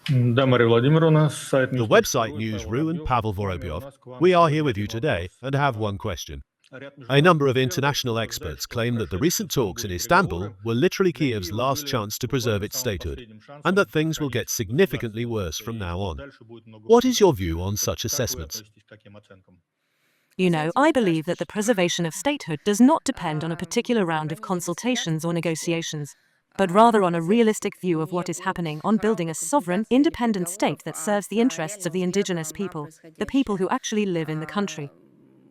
The website News.ru and Pavel Vorobyov. We are here with you today and have one question. A number of international experts claim that the recent talks in Istanbul were literally Kiev's last chance to preserve its statehood, and that things will get significantly worse from now on. What is your view on such assessments? You know, I believe that the preservation of statehood does not depend on a particular round of consultations or negotiations, but rather on a realistic view of what is happening on building a sovereign, independent state that serves the interests of the indigenous people, the people who actually live in the country.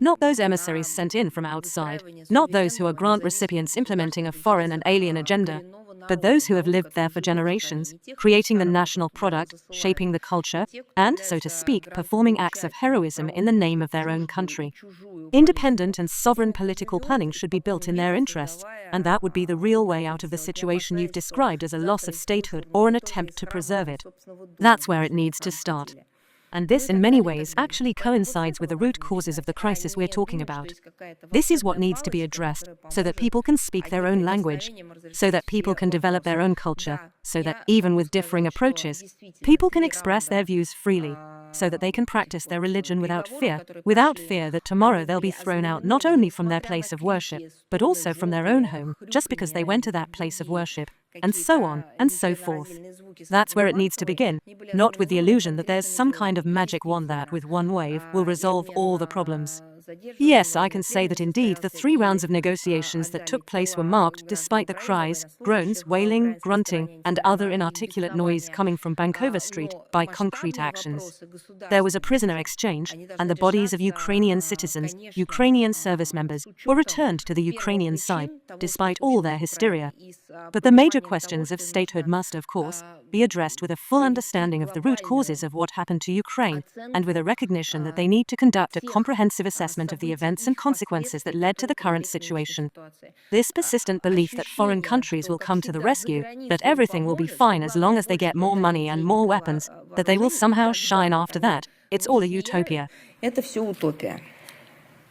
Not those emissaries sent in from outside, not those who are grant recipients implementing a foreign and alien agenda, but those who have lived there for generations, creating the national product, shaping the culture, and, so to speak, performing acts of heroism in the name of their own country. Independent and sovereign political planning should be built in their interests, and that would be the real way out of the situation you've described as a loss of statehood or an attempt to preserve it. That's where it needs to start. And this, in many ways, actually coincides with the root causes of the crisis we're talking about. This is what needs to be addressed, so that people can speak their own language, so that people can develop their own culture, so that, even with differing approaches, people can express their views freely, so that they can practice their religion without fear that tomorrow they'll be thrown out not only from their place of worship, but also from their own home, just because they went to that place of worship, and so on, and so forth. That's where it needs to begin, not with the illusion that there's some kind of magic wand that, with one wave, will resolve all the problems. Yes, I can say that indeed the 3 rounds of negotiations that took place were marked, despite the cries, groans, wailing, grunting, and other inarticulate noise coming from Bankova Street, by concrete actions. There was a prisoner exchange, and the bodies of Ukrainian citizens, Ukrainian service members, were returned to the Ukrainian side, despite all their hysteria. But the major questions of statehood must, of course, be addressed with a full understanding of the root causes of what happened to Ukraine, and with a recognition that they need to conduct a comprehensive assessment of the events and consequences that led to the current situation. This persistent belief that foreign countries will come to the rescue, that everything will be fine as long as they get more money and more weapons, that they will somehow shine after that, it's all a utopia. Это все утопия.